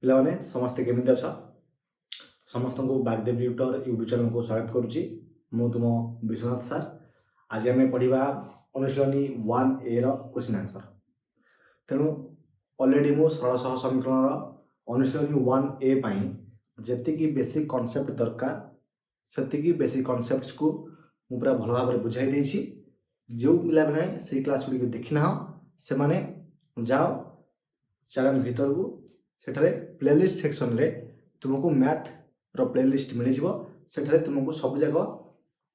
पिलाने समस्ते केमिति अछ समस्त को बागदेव ट्यूटर यूट्यूब चैनल को स्वागत करुच्ची मु तुम विश्वनाथ सर। आज आम पढ़ा अनुशीलनी 1A क्वेश्चन आंसर। तेणु ऑलरेडी मु सरल सह समीकरण अनुशीलनी 1A पाई जेतिकी बेसिक कॉन्सेप्ट दरकार सेतिकी बेसिक कॉन्सेप्ट्स को मु पूरा भल भाव बुझाई देछि। जो पिला मैंने से क्लास गुड़ी देखी ना से माने जाओ चैनल भीतर को सेठारे प्लेलिस्ट सेक्शन रे तुमको मैथ रो प्लेलिस्ट मिल जिवो। सेठारे तुमको सब जगह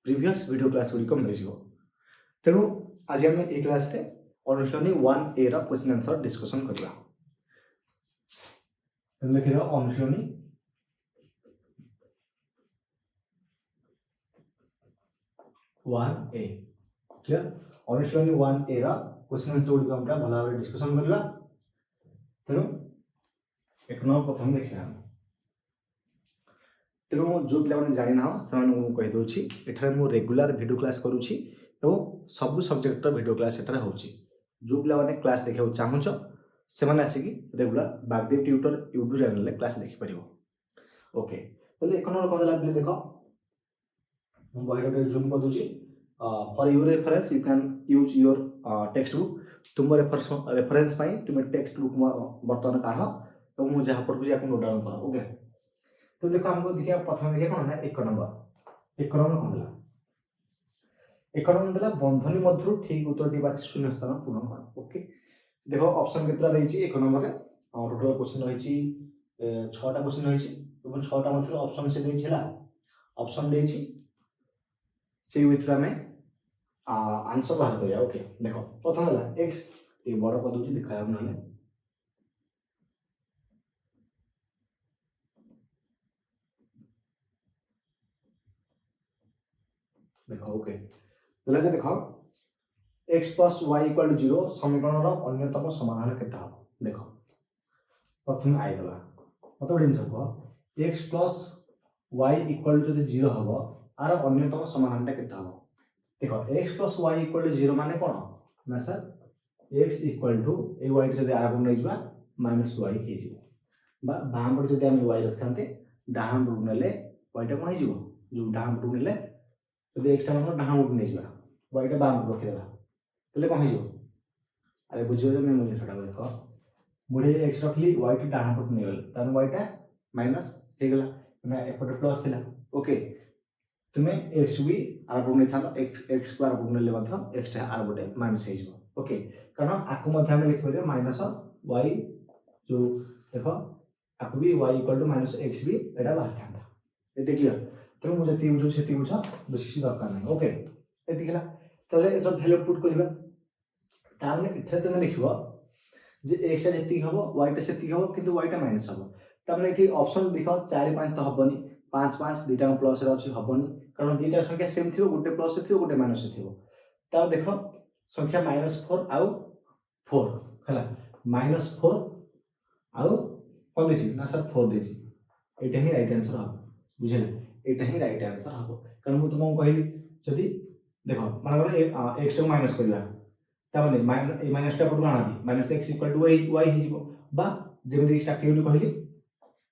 प्रीवियस वीडियो क्लास गुड़ी मिल जिवो। तेणु आज हम ए क्लास रे अनुशीलनी 1A रो क्वेश्चन आंसर डिस्कशन करबा। लिखि दो अनुशीलनी 1A क्लियर। अनुशीलनी 1A रो क्वेश्चन आंसर गुड़ी हम भल भाव डिस्कशन करबा। तेणु एक नंबर प्रथम देखिए तेणु जो पिला जानी ना से कही दूसरी एठार मु रेगुलर वीडियो क्लास करुच्ची और सब सब्जेक्ट वीडियो क्लास एठार होची। जो पिला क्लास देखा चाहूच से आसिकी रेगुलर बागदेव ट्यूटर यूट्यूब चैनल क्लास देखिपर। ओके तो एक नंबर कहला पे देख बही जूम कर दूसरी for your reference you can use your text book. तुम रेफरेंस तुम टेक्स्ट बुक बर्तमान काढ़ और मुझे जहाँ पढ़ू आपको नोट डाउन कर। ओके तो देखो हमको देखिए प्रथम देखिए कौन है एक नंबर कौन दिला एक नंबर दिला बंधनी मध्य ठीक उत्तर टी बाछी शून्य स्थान पूर्ण कर। ओके देखो ऑप्शन केतरा देछि एक नंबर रे टोटल क्वेश्चन रहिछि 6टा क्वेश्चन रहिछि और 6टा मध्य ऑप्शन से देछिला ऑप्शन देछि से वितरा में आंसर बाहर करिया। ओके देखो प्रथम हला x ए बड़ पदुची दिखाया हमने देखो। ओके बोला जे देखो x + y = 0 समीकरण रो अन्यतम समाधान केता हो। देखो प्रथम आई दला मत बडिन सब x + y = 0 हबो आर अन्यतम समाधान ता केता हो। देखो x + y = 0 माने कोन ना सर x = ए y जदि आगु नै जबा -y हे जिवो बा बाम पर जदि हम y रखथांते डाहाम पर नेले y टा कोन हे जिवो जो डाहाम पर नेले जदि x टा हम डाहाम पर नै जबा y टा बाम पर रखिदेबा तले कोन हे जिवो। अरे बुझियो जे मैं मुझे छोटा देखो मुझे x रखली y टा डाहाम पर नै गेल तन y टा माइनस हे गेला ना एपटे प्लस थिला। ओके तुमे x भी आर पर नै था x को आर पर नेले मात्र x टा आर बटे माइनस हे जिवो। ओके कारण आकु मध्य हम लिखबे माइनस y जो देखो आकु भी y = -x भी एटा बाहर था एते क्लियर। तो मुझे ती बुझो सेती बुझा बेसी दरकार नै। ओके एते गेला तले एतो वैल्यू पुट करबा ताने इथे तुमे देखिबो जे x टा जेती हबो y टा सेती हबो किंतु y टा माइनस हबो तमने एठी ऑप्शन देखो 4 5 तो हबोनी 5 5 दुटा प्लस रे अछि हबोनी कारण दुटा संख्या सेम थिबो गुटे प्लस से थिबो गुटे माइनस से थिबो। ता देखो संख्या -4 आउ 4 हला -4 आउ कोन देछि ना सर 4 देछि एटा ही राइट आंसर हबो बुझले एटा ही राइट आंसर हबो। कारण मु तुमको कहली जदी देखो मानकर x टा माइनस करबा ता माने माइनस टा पर गाना -x = y हे जिवो बा जेमि स्ट्रक्चर कहली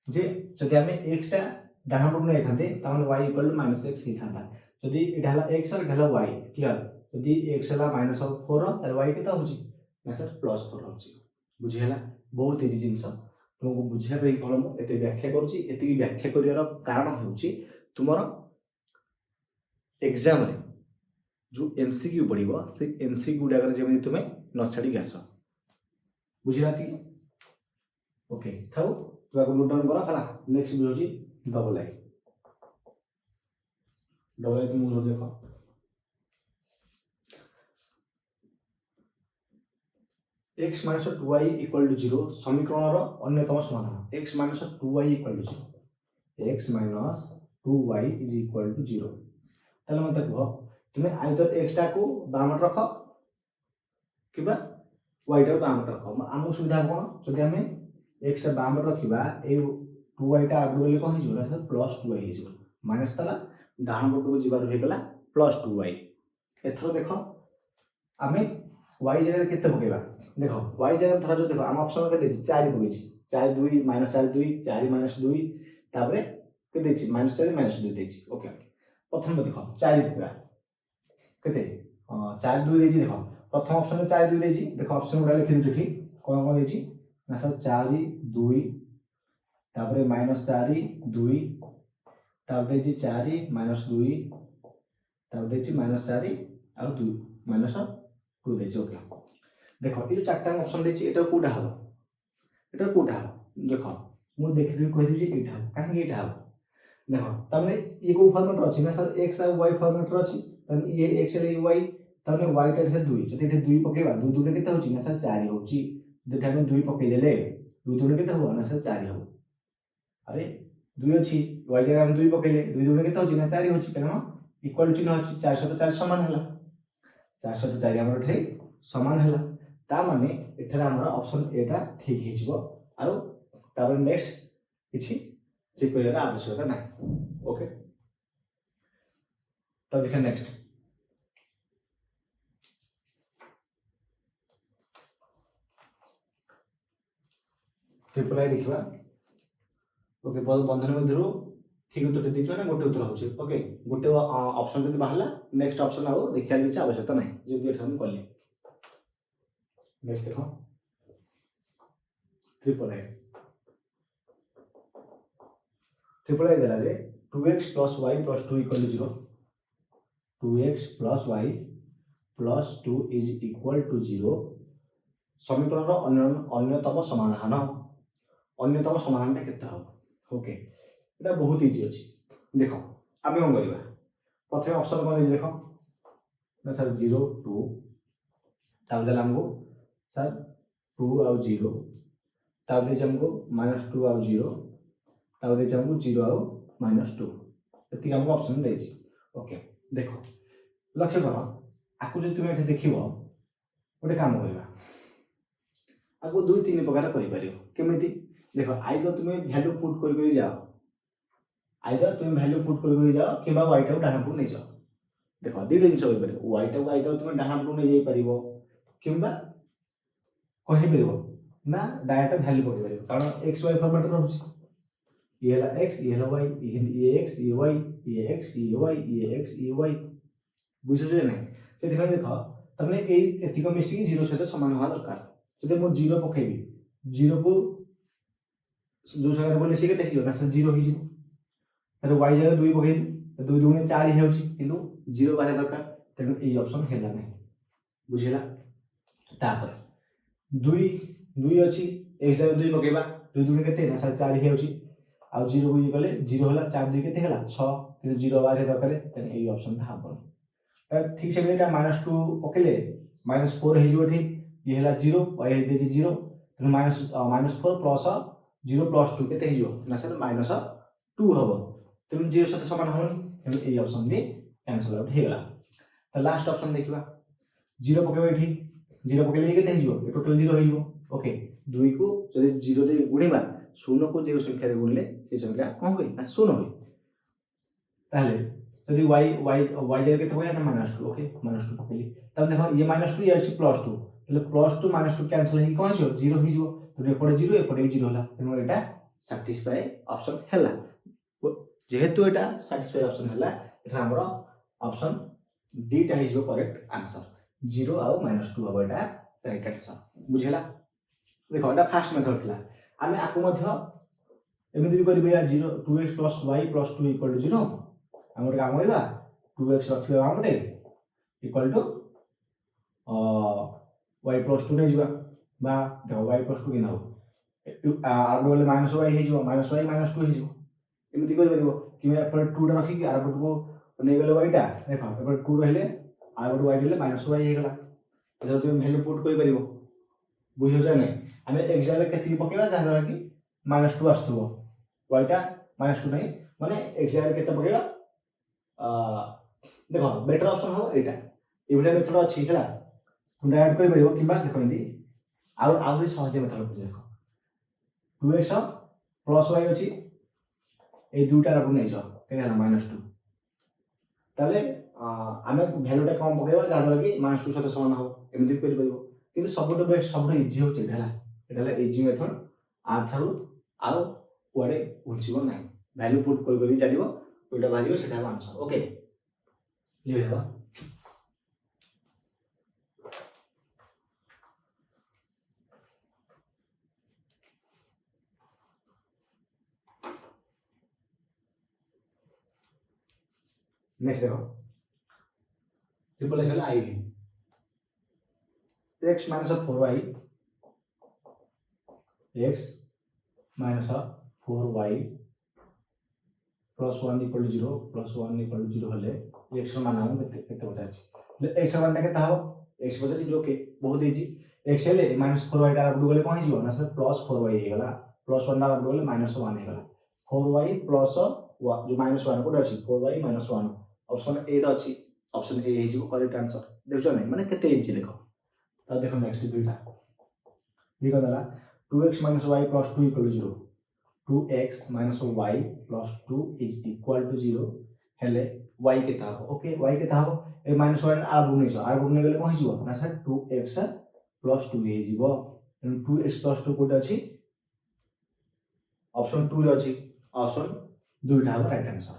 जे जदी हमें x टा डाहाम पर नै थांते ता माने y = -x हे थांता जदी एटा हला x और एटा हला y क्लियर जदी x हला -4 त y केता होची ना सर +4 होची बुझी हला। बहुत इजी जिंस तुमको बुझिया पे फॉलो एते व्याख्या करूची एते व्याख्या करियार कारण होची तुमरो एग्जाम रे जो एमसीक्यू पड़िबो से एमसीक्यू गुडा कर जेमि तुमे न छाडी गास बुझिला ती। ओके थाउ तो आको नोट डाउन करा हला नेक्स्ट भी होची डबल आई तुम देखो x - 2y = 0 समीकरण रो अन्यतम समाधान x - 2y = 0 x - 2y = 0 तले मते कहो तुमे आइदर x टा को बाम रखो किबा y टा बाम रखो आमु सुविधा कोन जदि हमें x टा बाम रखिबा ए 2y टा आगु बोले कोन हिजो ना +2y हिजो माइनस तला डाहाम पटको जिबार हे गला +2y। एथरो देखो हमें y जगह केते पकेबा देखो y जगह धरा जो देखो हम ऑप्शन के देछि 4 पकेछि 4 2 माइनस 4 2 4 माइनस 2 तापर के देछि माइनस 4 माइनस 2 देछि ओके प्रथम देखो 4 पूरा केते 4 2 देछि देखो प्रथम ऑप्शन में 4 2 देछि देखो ऑप्शन गुडा लिखि दिछि कोन कोन देछि ना सर 4 2 तापर माइनस 4 2 तापर देछि 4 माइनस 2 तापर देछि माइनस 4 आ 2 माइनस 2 देछि ओके देखो ये चारटा ऑप्शन देछि एटा कोडा हबो एटा कोडा हबो देखो मु देखि कहि दिछि एटा हबो काहे एटा हबो देखो तमने ये को फॉर्मेट अछि ना सर x और y फॉर्मेट अछि तने ये x ले y तने y टा से 2 जति एटा 2 पकेबा 2 2 केते होछि ना सर 4 होछि जेटा हम 2 पके देले 2 2 केते हो ना सर 4 हो अरे 2 अछि y जगह हम 2 पकेले 2 2 केते होछि ना 4 होछि कारण इक्वल चिन्ह अछि 4 तो 4 समान हला 4 तो 4 हमर ठे समान हला ता माने एठरा हमर ऑप्शन ए टा ठीक हि जिवो आरो तापर नेक्स्ट किछि चेक करला आवश्यकता नाही ओके तो देखा नेक्स्ट ट्रिपल आई देखिबा ओके बंधन मध्यरु ठीक उत्तर देछि ना गोटे उत्तर होछि ओके गोटे ऑप्शन जति बाहला नेक्स्ट ऑप्शन आउ देखिया किछि आवश्यकता नाही जे हम करले नेक्स्ट देखो ट्रिपल आई देला जे 2x plus y plus 2 equal to 0 2x plus y plus 2 is equal to 0 समीकरण रो अन्यतम समाधान ता केते हो ओके एटा बहुत इजी अछि देखो आमे कोन करबा प्रथम ऑप्शन कोन दे देखो ना सर 0 2 तब देला हमको सर 2 और 0 तब दे हमको -2 और 0 तब दे हमको 0 और -2 एति हमको ऑप्शन देछि ओके देखो लक्ष्य करो आकु जे तुमे एठे देखिबो ओटे काम करबा आकु 2 3 प्रकार करि परियो केमिति देखो आइदर तुमे वैल्यू पुट करि जाओ आइदर तुमे वैल्यू पुट करि जाओ किबा y टा डाहां पु नै जाओ देखो दी जिंस होई परियो y टा आइदर तुमे डाहां पु नै जाई परियो किबा कहि परियो ना डायरेक्ट वैल्यू पकि परियो कारण x y फॉर्मेट रहउछि ये ला x ये ला y ये x ये y ये x ये y ये x ये y बुझो जे नै से देखो देखो तमने ए एतिको मिसिंग 0 सहित समान होवा दरकार जदि मो 0 पकेबी 0 को दो संख्या बोले से के देखियो ना 0 ही जिवो तर y जगह 2 पकेबी 2 2 ने 4 ही होछि किंतु 0 बारे दरकार तेनु ए ऑप्शन हेला नै बुझिला तापर 2 2 अछि x जगह 2 पकेबा 2 2 ने केते ना 4 ही होछि आ 0 को ये गले 0 होला 4 2 केते होला 6 किंतु 0 बारे दरकार तेनु ए ऑप्शन था हबो ठीक से बेटा -2 पकेले -4 हे जो ठीक ये हला 0 y हे दे 0 त -4 प्लस 0 प्लस 2 केते हे जो ना सर -2 हबो त 0 साथ समान होनी त ए ऑप्शन भी कैंसिल आउट हे गला त लास्ट ऑप्शन देखिबा 0 पकेबे ठीक 0 पकेले केते हे जो टोटल 0 हे जो ओके 2 को जदि 0 रे गुणीबा 0 को जे संख्या रे गुणले से संख्या कोन होई ना 0 होई ताले यदि y जगह केते होया ना -2 ओके -2 पकेली तब देखो ये -2 ये अछि +2 तले +2 -2 कैंसिल हे कोन हो 0 ही जो तो एपटे 0 एपटे 0 होला तेनो एटा सैटिस्फाई ऑप्शन हैला जेहेतु एटा सैटिस्फाई ऑप्शन हैला एटा हमरो ऑप्शन डी टा इज करेक्ट आंसर 0 और -2 अब एटा राइट आंसर बुझेला देखो एटा फर्स्ट मेथड थिला आमे आकु मध्य एमिति भी करिबा 0 2x + y + 2 = 0 हम काम करबा 2x रखिबा हमटे इक्वल टू y + 2 नै जिबा बा देखो y + 2 किना हो आर बोले -y हे जिवो -y -2 हे जिवो एमिति करि परिबो कि एपर 2 टा रखि कि आर को नै गेले y टा देखो एपर 2 रहले आर को y देले -y हे गला एतो तुम वैल्यू पुट करि परिबो बुझियो जा नै हमें एग्जाम में केति पकेबा जाना कि -2 आस्तबो y टा -2 नै माने एग्जाम में केते पकेबा देखो बेटर ऑप्शन हो एटा एबले मेथड अछि हला तुम डायरेक्ट करि परिबो किबा देखो इदी आउ भी सहज मेथड देखो 2x + y अछि ए दुटा रखु नै जो के हला -2 तले आमे वैल्यू टा कम पकेबा जादर कि -2 सहित समान हो एमिति करि परिबो किंतु सबटो बेस्ट सबटो इजी हो छै हला एटाला इजी मेथड आर ठारू आउ कुआडे घुंचब ना वैल्यू पुट कर चलो जोटा बाहर से आंसर ओके लिख नेक्स्ट देखो ट्रिपल एक्स आई x minus 4y x minus 4y plus 1 equal to 0 plus 1 equal to 0 हेले x ର मान हम केते पचाछि x ର मान केता हो x पचाछि ओके बहुत इजी x हेले -4y टा गुड गले कोन हिजो ना सर +4y हे गला +1 टा गुड गले -1 हे गला 4y plus जो -1 कोड अछि 4y -1 ऑप्शन ए रो अछि ऑप्शन ए हिजो करेक्ट आंसर देखो नै माने केते इजी देखो त देखो नेक्स्ट दुईटा देखो दला 2x minus y plus 2 equal to 0 2x minus y plus 2 is equal to 0 हेले y केता हो ओके y केता हो ए minus 1 r गुणे गले कोन हिजो ना सर 2x plus 2 हे जीवो 2x plus 2 कोड अछि ऑप्शन 2 रे अछि ऑप्शन दुईटा हो राइट आंसर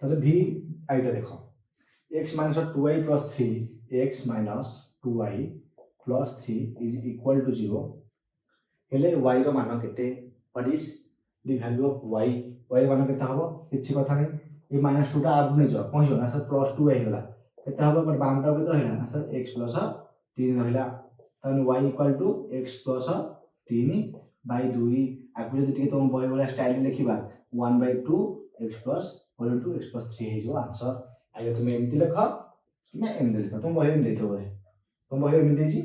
तले v आइटा देखो x minus 2y plus 3 x minus 2y plus 3 is equal to 0 हेले y रो मान केते what is the value of y y मान केता हबो किछि कथा नै ए -2 टा आगु नै जो पहुंचो ना सर +2 हे गेला केता हबो बट बामटा केते रहला ना सर x + 3 रहला तन y = x + 3 by 2 आगु जति के तुम बय वाला स्टाइल लिखिबा 1/2 x + 2 x + 3 हे जो आंसर आइले तुम एमति लिख मैं एमति लिख तुम बय एमति देथो तुम बय एमति देछि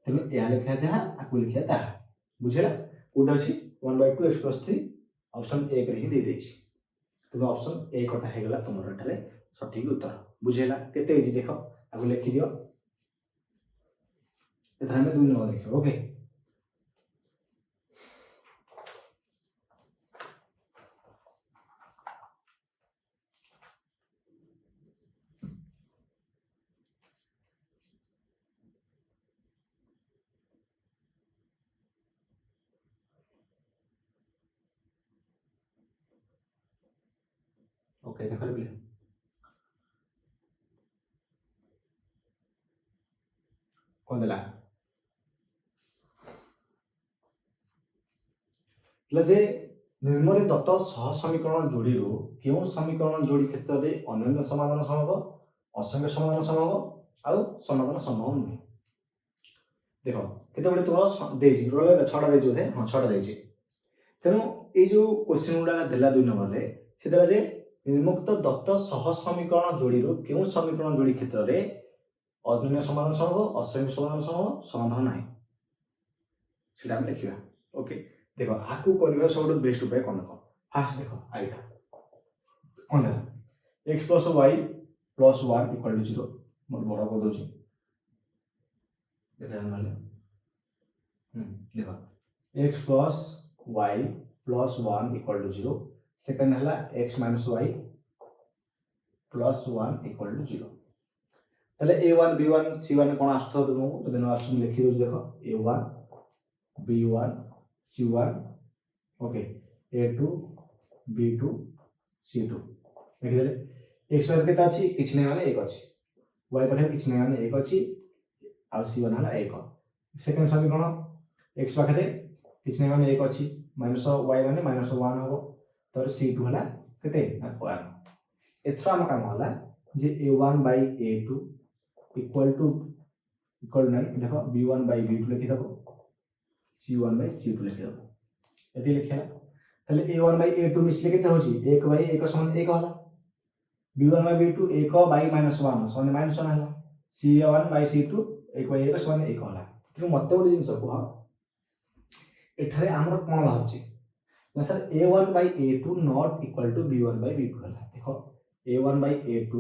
तुम या लिखा जहा आगु लिखिया ता बुझेला कोड अछि 1/2 x + 3 ऑप्शन ए कर ही दे देछि तुम ऑप्शन ए कटा हे गला तुमर एठारे सठिक उत्तर बुझेला केते इजी देखो आगु लिखि दियो एथरा में 2 नंबर देखो ओके ओके देखो ले कोन देला जे निर्मले दत्त सह समीकरण जोड़ी रो केउ समीकरण जोड़ी क्षेत्र रे अनन्य समाधान संभव असंख्य समाधान संभव आउ समाधान संभव नहीं देखो केते बडे तो देजी रोले छडा देजो हे हां छडा देजी तेनु ए जो क्वेश्चन उडा देला 2 नंबर रे से देला जे निर्मुक्त दत्त सह समीकरण जोड़ी रो केउ समीकरण जोड़ी क्षेत्र रे अनन्य समाधान संभव असंख्य समाधान संभव समाधान नाही सेटा हम देखिबा ओके देखो आकु करबा सब बेस्ट उपाय कोन देखो फास्ट देखो आइटा कोन x + y + 1 = 0 मोर बड़ा को दोची देखा माने देखो x + y + 1 = 0 सेकंड हला x - y + 1 = 0 तले a1 b1 c1 कोन आस्थो तुमको देनो ऑप्शन लिखि दो देखो a1 b1 c1 okay a2 b2 c2 लिखि देले x पर केता अछि किछ नै माने 1 अछि y पर किछ नै माने 1 अछि आ c1 हला 1 सेकंड समीकरण x पाखरे किछ नै माने 1 अछि माइनस y माने -1 हो तर c2 हला केते 1 एथरा हम काम हला जे a1 by a2 इक्वल नै देखो b1 by b2 लिखि दबो c1 by c2 लिखि दबो यदि लिखिया तले a1 by a2 मिसले केते होची 1 by 1 समान 1 होला b1 by b2 1 by -1 समान -1 होला c1 by c2 1 by 1 समान 1 होला तो मते ओडी जिंस को एठारे हमर कोन बाहरची ना sir a1 by a2 not equal to b1 by b2 होला देखो a1 by a2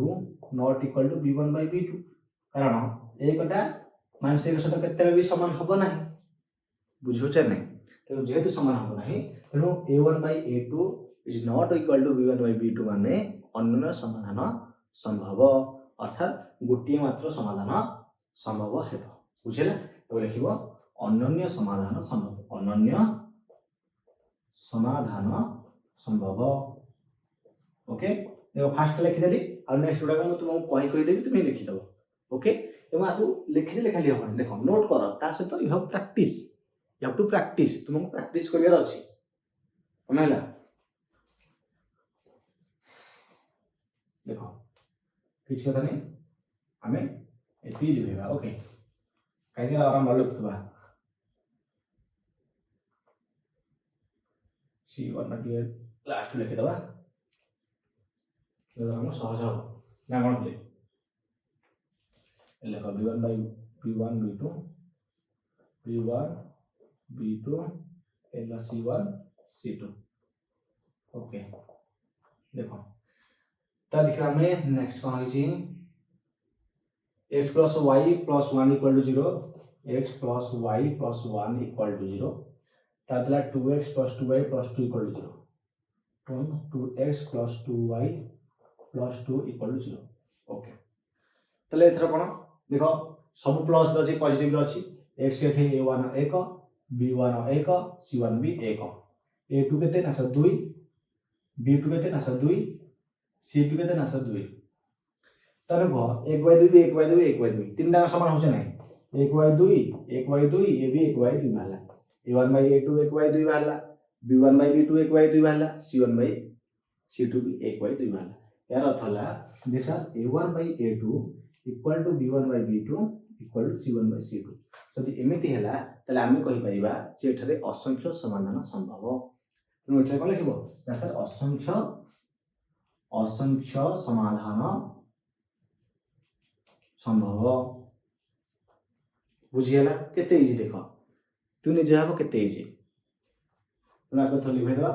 not equal to b1 by b2 कारण एकटा माइनस 1 सहित केते भी समान हबो नाही बुझो छ नै तो जेहेतु समान हबो नाही तेनो a1 by a2 is not equal to b1 by b2 माने अन्य समाधान संभव अर्थात गोटिए मात्र समाधान संभव हेबो बुझिला तो लिखिबो अनन्य समाधान संभव अनन्य समाधान संभव। ओके देखो फास्ट लिखिदेली और नेक्स्ट गुड़ा मैं तुमको कहीदेवी तुम लिखिदेव। ओके एवं आपको लिखिदेले खाली हम देख नोट कर ता सहित you have practice you have to practice तुमको प्रैक्टिस करियर अछि कमेला देखो किछ कथा नहीं आमे एती लिखेबा। ओके कहीं आराम वाला लिखबा C1 नटी लास्ट लिखि दबा तो हम सहज हो ना कोन ले लेखा b1 by b1 b2 b1 b2 एला c1 c2। ओके देखो ता देखा हमें नेक्स्ट कौन है x plus y plus 1 equal to 0 x plus y plus 1 equal to 0 ता दिला 2x plus 2y plus 2 equal to 0 2x plus 2y plus 2 equal to 0। Okay तले एथरा कोन देखो सब प्लस अछि पॉजिटिव अछि x एठी a1 1 b1 1 c1 भी 1 a2 केते ना 2 b2 केते ना 2 c2 केते ना 2 तने को 1/2 1/2 1/2 तीनटा समान होचे नै 1/2 1/2 ये भी 1/2 भाला a1 by a2 1/2 भाला b1 by b2 1/2 भाला c1 by c2 भी 1/2 भाला यार अर्थ होला this a1 by a2 equal to b1 by b2 equal to c1 by c2 जदि एमिति हैला तले आमे कहि परिबा जे एठारे असंख्य समाधान संभव। तो एठारे कोन लिखिबो ना सर असंख्य समाधान संभव बुझियला केते इजी देखो तू ने जाबो केते इजी तुना को थली भेदवा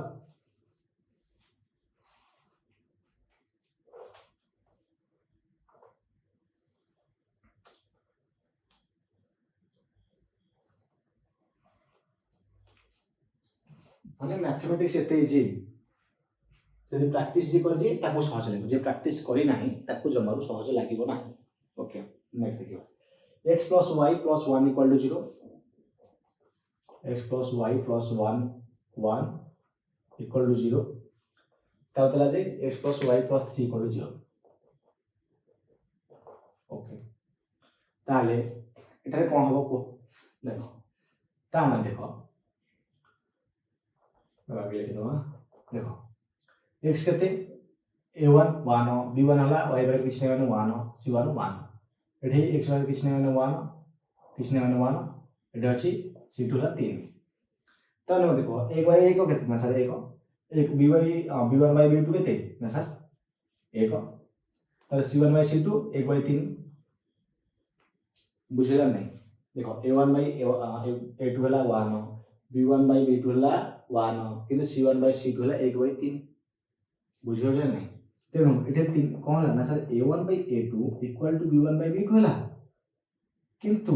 माने मैथमेटिक्स एते इजी जदि प्रैक्टिस जी कर जे ताको सहज लागो जे प्रैक्टिस करी नाही ताको जमारू सहज लागिबो नाही। ओके नेक्स्ट देखियो x plus y plus 1 equal to 0 x plus y plus 1 1 equal to 0 ता तला जे x plus y plus 3 equal to 0। Okay ताले एटारे कोन हबो को देखो ता मान देखो आगे लिख दो देखो x केते a1 1 b1 हला y बाय किछ नै माने 1 c1 1 एठी x बाय किछ नै माने 1 किछ नै माने 1 एठी अछि c2 ला 3 त न देखो 1 बाय 1 केते ना sir 1 b bye b1 by b2 केते ना सर 1 तर c1 बाय c2 1 बाय 3 बुझिला नै देखो a1 बाय a2 हला 1 b1 बाय b2 हला 1 किंतु c1 बाय c2 हला 1 बाय 3 बुझियो जे नै तेनु एठे 3 कोन हला ना sir a1 by a2 equal to b1 by b2 हला किंतु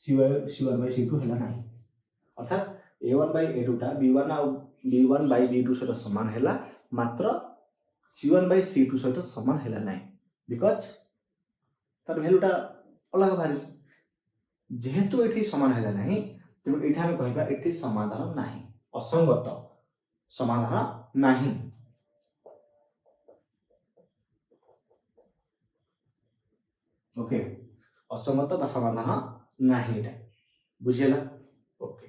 c1 बाय c2 हला नै अर्थात a1 बाय a2 टा b1 बाय b2 सहित समान हला मात्र c1 बाय c2 सहित समान हला नै बिकॉज़ तार वैल्यू टा अलग भारी जेहेतु एठी समान हला नै तेनु एठी हम कहबा एठी समाधान नाही असंगत समाधान नाही। ओके असंगत बा समाधान नाही एटा बुझियला। ओके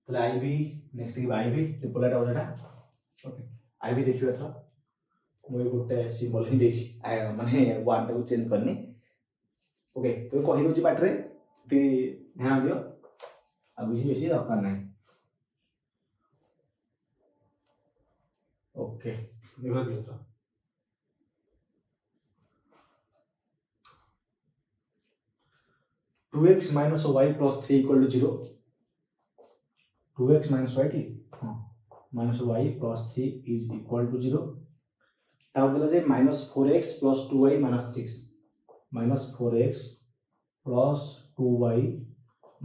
तले आईबी नेक्स्ट की आईबी ट्रिपल एटा ओटा ओके आईबी देखियो छ मोय गुटे सिंबल ही देछि माने वन टाको चेंज करनी। ओके तो कहि दोछि बाटरे ती ध्यान दियो आ बुझी बेसी दरकार नाही। ओके देखो दियो 2x minus y plus 3 equal to 0 2x minus y minus y plus 3 is equal to 0 ताऊ दिला जे minus 4x plus 2y minus 6 minus 4x plus 2y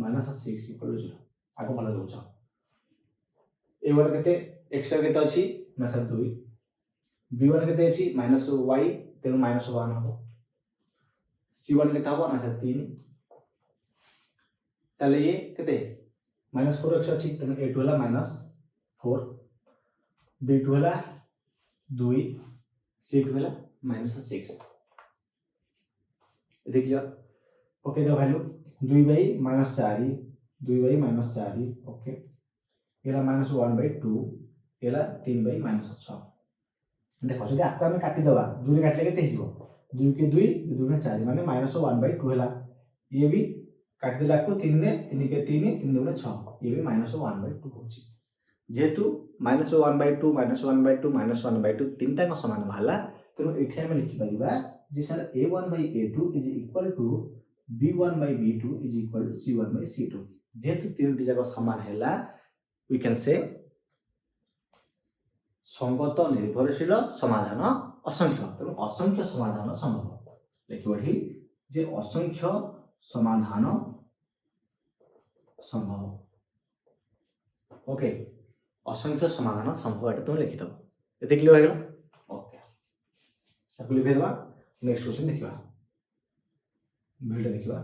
minus 6 equal to 0 आको भलो दोछ a1 केते x केते अछि ना सर 2 b1 केते अछि minus y तेनु minus 1 हो c1 केते हो ना सर 3 ताले ये केते -4x अछि तने a2 ला -4 B2 है 2 C2 है -6 देख लिया ओके दो वैल्यू 2/-4 2/-4 ओके एला -1/2 एला 3/-6 देखो जदि आपको आम काटी दबा 2 रे काटले केते हिजो 2 के 2 2 ने 4 माने -1/2 हैला ये भी काट देला आपको 3 रे 3 के 3 3 2 ने 6 ये भी -1/2 होची जेतु -1/2 -1/2 -1/2 तीनटा को समान भाला तो एठी हम लिखि परिबा जे sir a1/a2 is equal to b1/b2 is equal to c1/c2 जेतु तीनटी जाक समान हैला वी कैन से संगत निर्भरशील समाधान असंख्य तेणु असंख्य समाधान संभव लिखिब एठी जे असंख्य समाधान संभव ओके असंख्य समाधान संभव एटा तुम लिखि दो एते क्लियर हो गेला ओके ताकू लिखि देबा नेक्स्ट क्वेश्चन देखिबा वीडियो देखिबा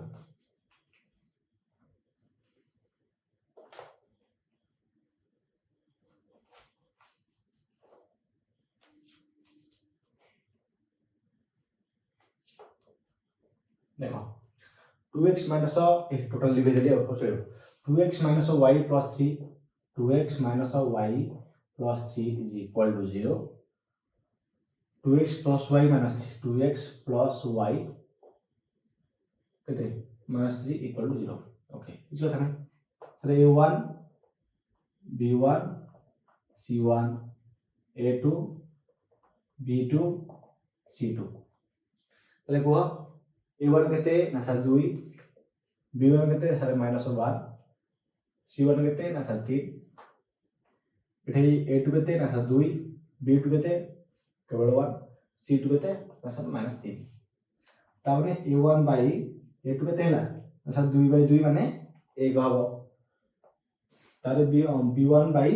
देखो 2x माइनस टोटल लिखि देली अब चलो 2x minus y plus 3 2x minus y plus 3 is equal to 0 2x plus y minus 3 2x plus y कितने माइनस 3 इक्वल टू 0 ओके इस कथा ना sir a1 b1 c1 a2 b2 c2 तले को a1 केते ना सर 2 b1 केते sir -1 c1 केते ना सर 3 इथे a2 केते ना सर 2 b2 केते केवल 1 c2 केते ना सर -3 तावने a1 बाय a2 केते हला ना सर 2/2 माने 1 हबो तारे b1 बाय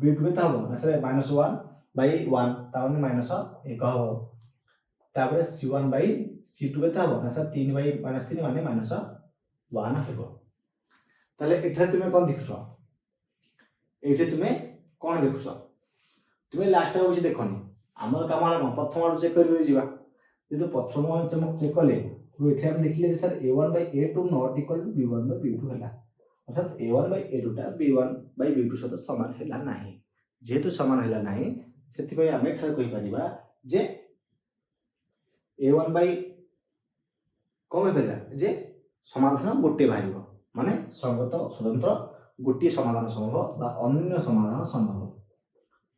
b2 केते हबो ना सर -1/1 तावने -1 हबो तापर c1 बाय c2 केते हबो ना सर 3/3 माने -1 हेबो ताले एठा तुमे कोन देखछो एठे तुमे कोन देखछो तुमे लास्ट टाइम कुछ देखोनी हमर काम हला प्रथम आर चेक करि जिबा यदि प्रथम आर चेक कले तो एठे हम देखिले sir a1/a2 not equal to b1/b2 हला अर्थात a1/a2 टा b1/b2 सहित समान हला नाही जेतु समान हला नाही सेति पय हम एठा कहि परिबा जे a1 बाय कोन कहिला जे समाधान गोटे बाहिरिबो माने संगत स्वतंत्र गोटे समाधान संभव बा अनन्य समाधान संभव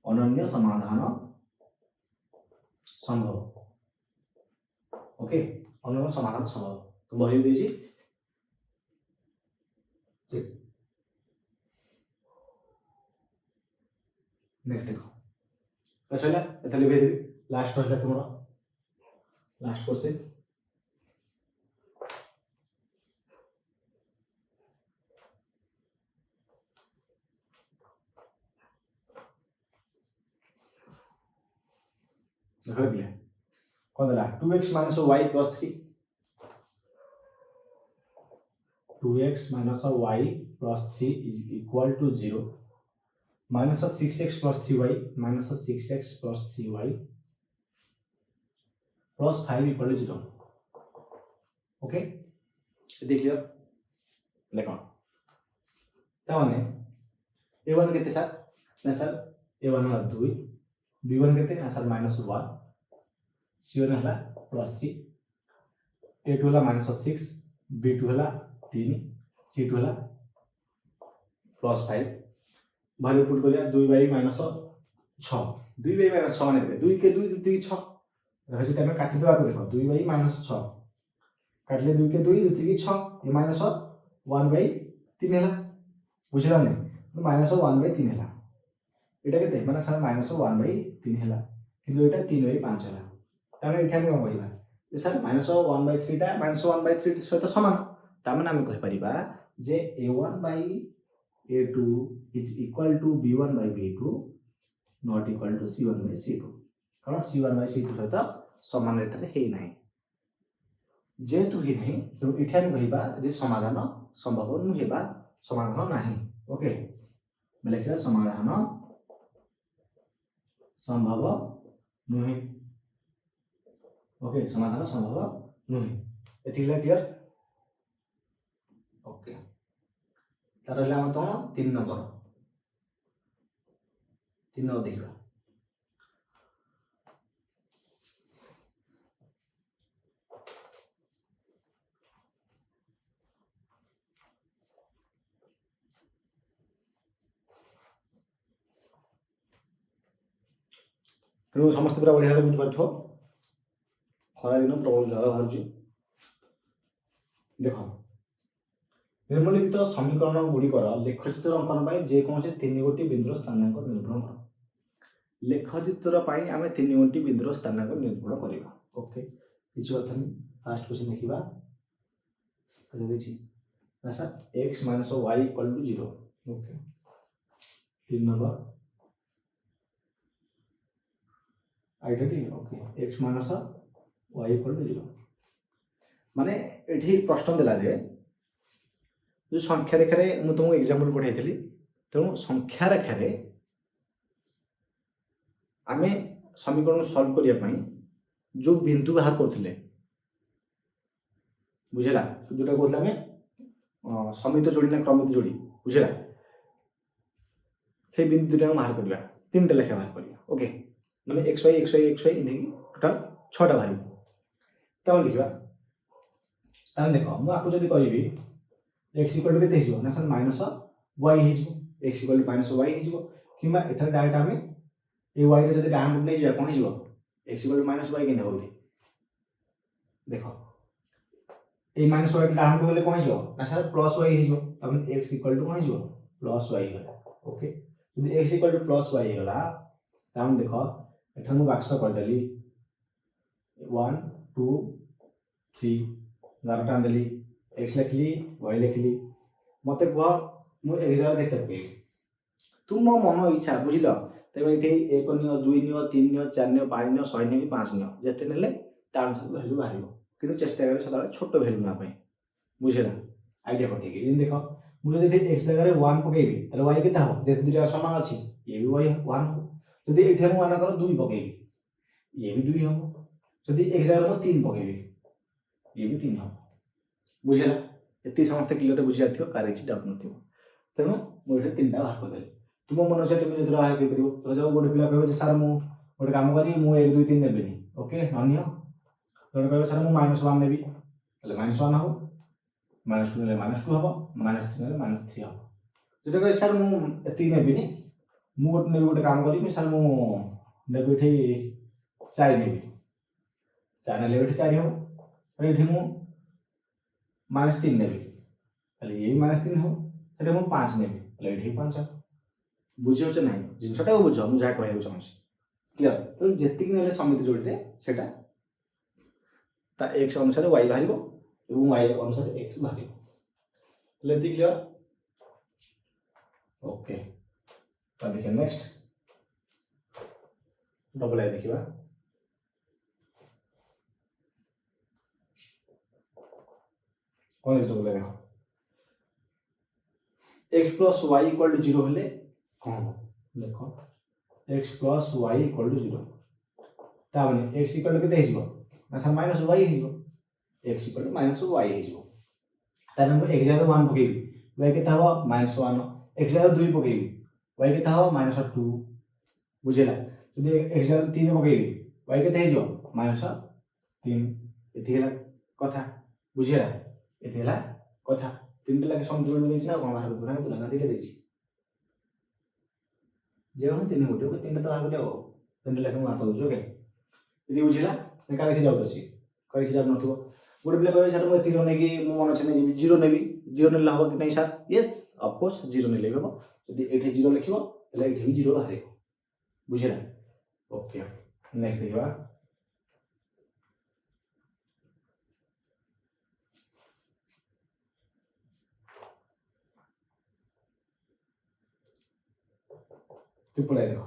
अनन्य समाधान संभव ओके अनन्य समाधान संभव तो बहि देजी नेक्स्ट देखो कसला एथले बे लास्ट होइला तुमरा लास्ट क्वेश्चन देखो कौन दला 2x minus y plus 3 2x minus y plus 3 is equal to 0 minus 6x plus 3y minus 6x plus 3y plus 5 equal to 0 okay देख लियो देखो ताने a1 केते सर ना सर a1 हला 2 b1 केते ना सर -1 c1 हला +3 a2 हला -6 b2 हला 3 c2 हला +5 भाले पुट करिया 2/-6 2/-6 माने 2 के 2 2 6 रहै त हम काटि देबा को देखो 2/-6 काटले 2 के 2 2 के 6 ये -1/3 हला बुझला नै -1/3 हला एटा केते माने सर -1/3 हला किंतु एटा 3/5 हला तामे एठा हम कहिबा जे सर -1/3 टा -1/3 सहित समान ता माने हम कहि परिबा जे a1/a2 is equal to b1/b2 not equal to c1/c2 कारण c1/c2 सहित समान एटा हे नाही जेतु ही नाही तो एठा हम कहिबा जे समाधान संभव न हेबा समाधान नाही ओके मैं लिखिला समाधान संभव नुहे। ओके समाधान संभव नुहे। एथिला क्लियर। ओके तार रहला हम तो 3 नंबर 3 नंबर देखिबा। तेणु समस्त पूरा बढ़िया बुझी पाठ खरा दिन प्रबल जल बाहर देख निम्नलिखित समीकरण गुड़िकर लेखचित्र अंकन जेकोसी 3 गोटी बिंदुर स्थानांक निर्भर कर। लेखचित्र आम 3 गोटी बिंदुर स्थानांक निर्भर करवा। ओके किसी बात नहीं फास्ट क्वेश्चन देखा sir x minus y equal to 0। Okay 3 number idea okay x minus y equal to 0 माने एठी प्रश्न देला जे जो संख्या रेखा मुझे तुमको एग्जांपल पठाई थी तेणु संख्या रेखा आम समीकरण सॉल्व करने जो बिंदु बाहर करते बुझेगा जोटा कहते आम समित जोड़ी ना क्रमित जोड़ी बुझेगा से बिंदु दुटा बाहर करवा 3टा लेखा बाहर करवा। ओके माने एक्स वाई टोटाल 6टा बाहर तब देखा देख मुझे कहि एक्स इक्वल टू के ना sir minus y x equal to minus y कि एठार डायरेक्ट आम ये वाई रे जब डायन नहीं जाए कौन हो x equal to minus y के देख ये माइनस वाई डायन गले कौन हो ना सर प्लस वाई तब एक्स इक्वल टू कौन हो प्लस वाई गला। ओके जब x equal to plus y गला तब देख एठार मुझे बाक्स करदेली 1 2 3 11 देली एक्स लिखली वाई लिखली मत कह मुझे एक्स जगह के पकई तुम मो मन इच्छा बुझल तेज ये 1 neo 2 neo 3 neo 4 neo 5 neo 100 neo कि 5 नियो जिते ने भैल्यू बाहर कि चेष्टा कर सदा छोट भैल्यू ना बुझेगा आइडिया पठेगी देख मुझे एक्स जगह 1 पकईबी तो वाई के हम जेते दुटा सामान अच्छी ये भी वाई 1 हो जब ये मान कर 2 पकईबी ये भी 2 हम जब एक्स जगह 3 पकईबी ये भी 3 हम बुझेगा ये समस्त क्लियर बुझी जाती कार डाउट न तेणु मुझे 3टा बाहर करदेली तुम मन अच्छे तुम जो बाहर कर जब गोटे पिला कह सर मुझे गोटे कम करी मुझे 1 2 3 ने ओके ननी जो कह सर मुझे -1 नेबी -1 हो -2 ने -2 हम -3 ने -3 हम जो कह सर मुझे नेबी मुझे ने गोटे कम करी सर मुझे 4 नेबी 4 ने 4 हम ये -3 नेबी ये भी -3 हो मुझे 5 नेबी ये 5 बुझे ना जिनटा बुझ मुझे जहाँ कहना चाहिए क्लियर तो जी समिति जोड़ी से एक्स अनुसार वाई बाहर वाई अनुसार एक्स बाहर क्लियर। ओके देखिए नेक्स्ट डबल आई देखा कौन double I x plus y equal to 0 हेले कौन देख x plus y equal to 0 ताने एक्स इक्वल टू के sir minus y x equal to minus y ताने एक्स जगह 1 पकईबी वाई के -1 एक्स जगह 2 पकईबी वाई के -2 बुझेगा जब एक्स जगह 3 पकईबी वाई के -3 कथा बुझेगा ये कथा 3टा लगे समीकरण देना कौन बाहर करना तो लगा 2टा देती जो 3 गोटे 3टा तो बाहर कर 3टा लगे बाहर कर दूसरे यदि बुझेगा कहीं जाऊँ कहीं जाऊ न गोटे पिला कह सर मुझे 3 नहीं मन अच्छे नहीं 0 नेबी 0 ने हम कि नहीं सर येस ऑफकोर्स 0 ने हम जब ये 0 लिख ये भी 0 बाहर बुझेगा। ओके नेक्स्ट देखा ट्रिपल आई देखो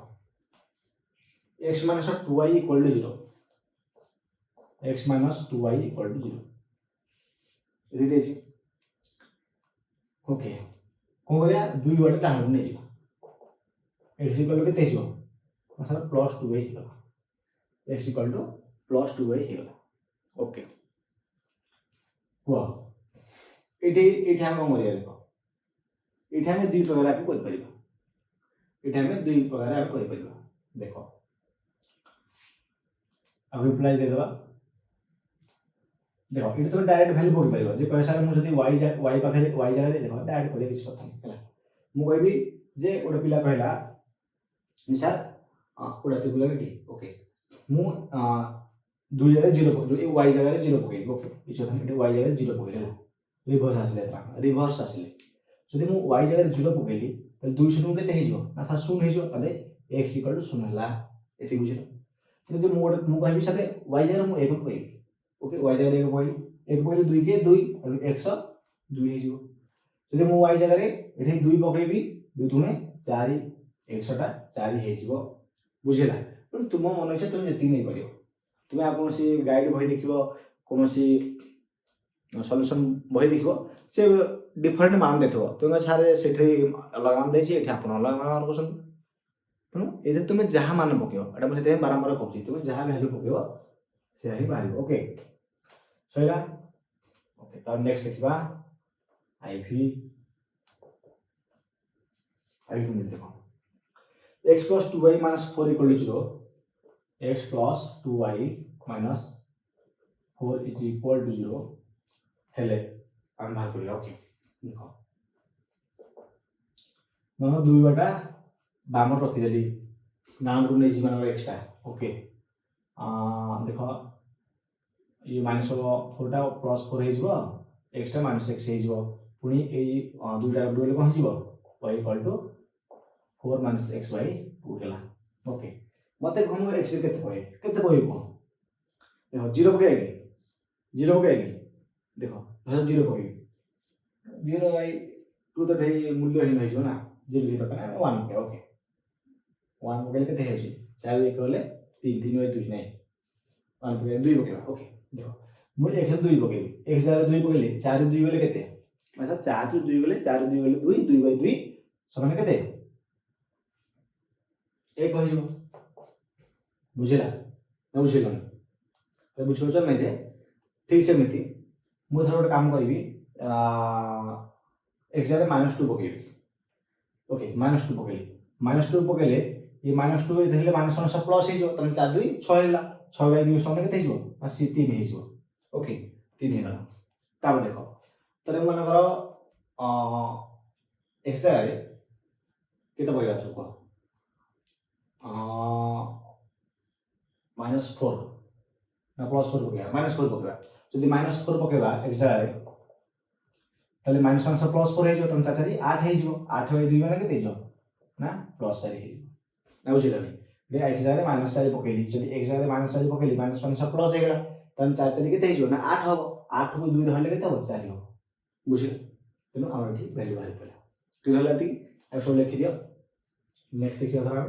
x minus 2y equal to 0 x minus 2y equal to 0 यदि देछि ओके कौन करिया 2 वाटे टाइम नहीं एक्स इक्वल टू केते हो मतलब +2y होगा x इक्वल टू +2y होगा ओके हुआ एठी हम कौन करिया देखो एठी हम दुई प्रकार आप कर परिबा एठी हम दुई प्रकार आप कर परिबा देखो अब रिप्लाई दे देबा देखो एठी तो डायरेक्ट वैल्यू पकड़ परिबा जे पैसा मु जदी y पाखे y जगह देखो डायरेक्ट करे किछ कथा नहीं मु कहबी जे ओडा पिला कहला निसार ओडा ते बुला ठीक ओके मु दुई जगह 0 जो y जगह 0 पकई ओके इछ कथा एठी y जगह 0 पकईला रिभर्स आसिले जदि मु y जगह 0 पकईली त 2 शून्य केते हे जिवो ना 0 हे जिवो तले x = 0 हला एति बुझिलो तो जे मु कहबी साथे y जगह मु 1 पकईबी ओके y जगह 1 पकईली 1 पकईली 2 के 2 और x 2 हे जिवो जदि मु y जगह एठी 2 पकईबी 2 दुने 4 x टा 4 हे जिवो बुझिला पण तुम मन इच्छा तुम जति नै परियो तुम आपन सी गाइड बही देखिबो कोनोसी सॉल्यूशन बही देखिबो से डिफरेंट मान देथबो तुम सारे सेठी अलग मान देछि एठी आपन अलग मान कोसन तुम एते तुम जहा मान पकियो एटा म सेते बारंबार कहछि तुम जहा वैल्यू पकियो से ही बाहिर ओके सहीला ओके त नेक्स्ट देखिबा आईवी में देखो x plus 2y minus 4 equal to 0 x plus 2y minus 4 is equal to 0 हेले हम बाहर करिया ओके देखो मन दुई बटा बाम रखि देली नाम को नै जीवन x टा ओके देखो ये माइनस 4 टा प्लस 4 हे जिवो x टा माइनस x हे जिवो पुनी ए दुईटा दुईले कोन जिवो y equal to 4 minus x by 2 हेला ओके मते घमु x केते पय को देखो 0 पके देखो धर 0 पके 0 by 2 तो ढई मूल्य ही नै जो ना 0 भी तो का 1 के ओके 1 पके केते हे छी 4 1 होले 3 3 by 2 नै 1 पके 2 पके ओके देखो मु x 2 पके x जरा 2 पकेले 4 2 होले केते मतलब 4 2 होले 4 2 होले 2 2 by 2 समान केते एक हो जिवो बुझिला न बुझिलो त बुझो छ नै जे ठीक से मिति मु थोड़ा काम करबी x जगह -2 पकेबी ओके -2 पकेले ये -2 धरले -1 सब प्लस हे जो तने 4 2 6 हेला 6 बाय 2 समान केते हिजो आ सी 3 हे जो ओके 3 हेला ताब देखो तरे मन करो x जगह केते पकेबा छ को -4 ना +4 पकेबा -4 पकेबा जदि -4 पकेबा x जगह तले -1 से +4 हे जो तम 4 4 8 हे जो 8 बाय 2 माने केते जो ना +4 हे ना बुझिला नै बे x जगह -4 पकेली जदि x जगह -4 पकेली -1 से प्लस हे गेला तम 4 4 केते हे जो ना 8 हबो 8 को 2 रहले केते हो 4 हो बुझिला तेनु हमर ठीक वैल्यू बाहर पला क्लियर होला ती एक्चुअली लिखि दियो नेक्स्ट देखियो धरा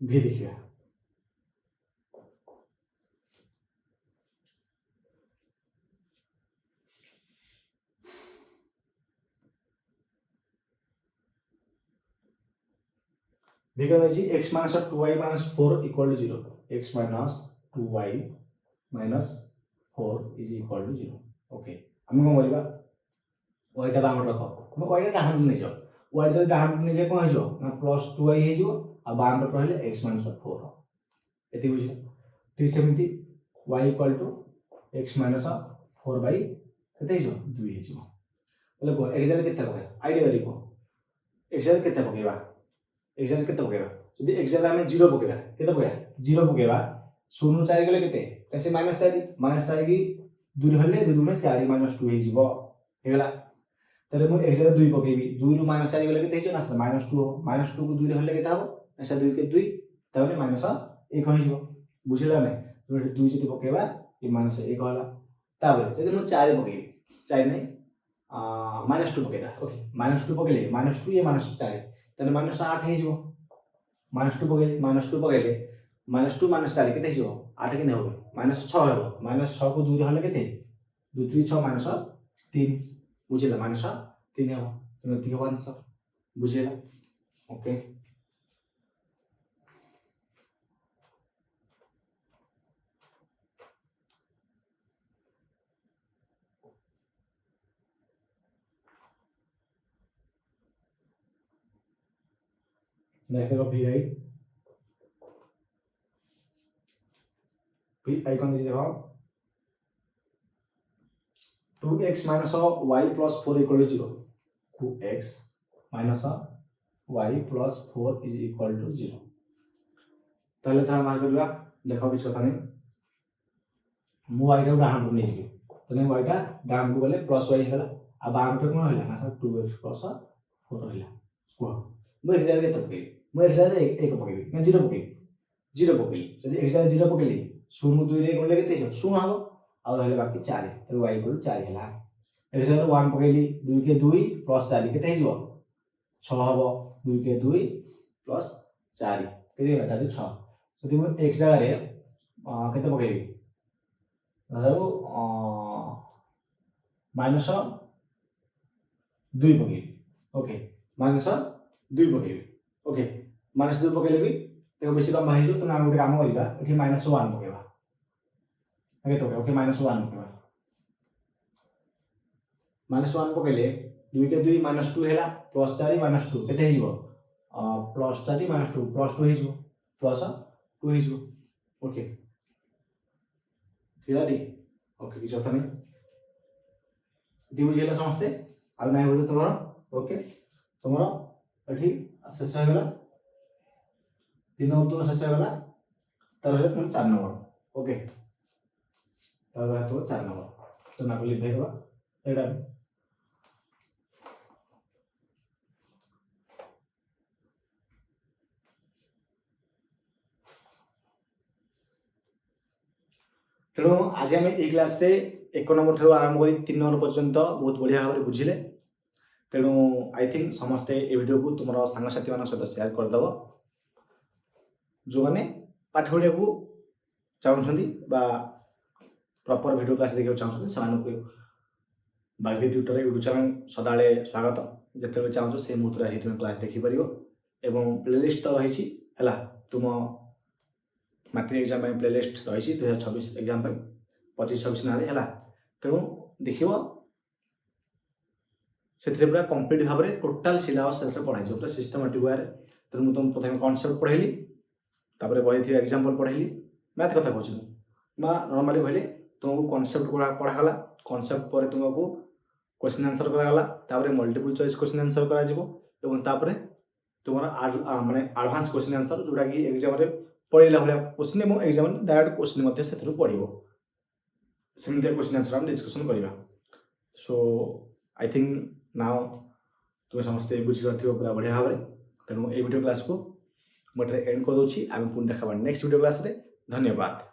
भी देखिए देखो जी x minus 2y minus 4 equal to 0 x minus 2y minus 4 is equal to 0 okay हम कोन करबा y टा बाम रखो हम y टा डाहन नै जाओ y जदि डाहन नै जे कोन हे जो ना +2y हे जो आ बाम रख रहले x minus 4 एति बुझियो ठीक सेमिति y equal to x minus 4 by केते जो 2 हे जो बोले को x जगह केते होगा आईडिया देखो x जगह केते पकेबा x जगह केते पकेबा जदि x जगह में 0 पकेबा केते पकेबा 0 पकेबा 0 4 गेले केते कैसे -4 की 2 रहले 2 में 4 -2 हे जिवो हेला तरे मु x जगह 2 पकेबी 2 रु -4 गेले केते हे जो ना -2 हो -2 को 2 रहले केते हबो ऐसा 2 के 2 तबने -1 हो जिवो बुझिला नै तो 2 जति पकेबा ये -1 होला ताबे जदि मु 4 पकेबी 4 नै -2 पकेबा ओके -2 पकेले -2 ये -4 तने -8 हे जिवो -2 पकेले -2 पकेले -2 -4 केते जिवो 8 के होबो -6 होबो -6 को 2 रहले केते 2 3 6 -3 बुझिला माइनस 3 हम तो एति के आंसर बुझिला ओके नेक्स्ट देखो भी आई कौन देखो 2x minus y plus 4 equal to 0 2x minus y plus 4 is equal to 0 ताले था मार करला देखो किछ कथा नहीं मु y टा डाउन को नहीं तो y टा डाउन को गले प्लस y होला आ बाम पे कोन होला ना 2x plus 4 होला को मु x जाय के पके मु x जाय 1 पके मैं 0 पके जदी x जाय 0 पकेली 0 2 रे कोन ले केते 0 हबो आ रहले बाकी 4 तो y इक्वल 4 होला x जाय 1 पकेली 2 के 2 प्लस 4 केते हिजो 6 हबो 2 के 2 प्लस 4 केते होला 4 6 जदी मु x जाय रे केते पकेली दादाउ माइनस 2 पकेली ओके माइनस 2 पकेली ओके माइनस 2 पकेले भी देखो बेसी कम भाई जो तो ना गोटे काम करिबा एठी माइनस 1 पकेबा आगे तो ओके माइनस 1 पकेबा माइनस 1 पकेले 2 के 2 माइनस 2 हैला प्लस 4 माइनस 2 केते हिजो प्लस 4 माइनस 2 प्लस 2 हिजो प्लस 2 हिजो ओके क्लियर ओके किछ अथ नहीं दी बुझिला समझते आ नाही होते तुम्हारा ओके तुम्हारा एठी शेष हो गला 3 नंबर तो शेष हो गला तर है तुम 4 नंबर ओके तर है तो 4 नंबर तो ना को लिख देबा एडा तेणु आज आम ये क्लास रे 1 नंबर ठू आरंभ करी 3 नंबर पर्यंत बहुत बढ़िया भाव बुझिले तेणु आई थिंक समस्ते ए वीडियो को तुम सांगसाथी मान सहित शेयर करदेव जो मैंने पाठ पढ़ा को चाहते प्रॉपर वीडियो क्लास देखा चाहते से बागी ट्यूटर यूट्यूब चैनल सदाले स्वागत जिते चाहो से मुहूर्त तुम क्लास देखिपर एवं प्लेलिस्ट तो रही है तुम मैट्रिक एग्जाम प्लेलिस्ट रही 2026 एग्जाम 25-26 ना है तेणु देख से पूरा कंप्लीट भाव में टोटाल सिलेबस पढ़ाई पूरा सिस्टमेटिक वे तेणु मुझे तुम प्रथम कॉन्सेप्ट पढ़ेली बही थी एग्जाम्पल पढ़ेली मैथ कथा कहूँ नॉर्मली कहले तुमको कॉन्सेप्ट पढ़ागला कॉन्सेप्ट पर तुमको क्वेश्चन आंसर करागला मल्टीपल चॉइस क्वेश्चन आंसर कर तुम माने एडवांस क्वेश्चन आंसर जोटा कि एग्जाम पढ़ला भाया क्वेश्चन और एग्जाम डायरेक्ट क्वेश्चन से पढ़ो सेमती क्वेश्चन आंसर हम डिस्कसन करवा सो आई थिंक नाउ तुम समस्ते बुझीपार पूरा बढ़िया भाव में तेणु ये वीडियो क्लास को मुझे एंड कर दूसरी आम पुणी देखा नेक्स्ट वीडियो क्लास रे धन्यवाद।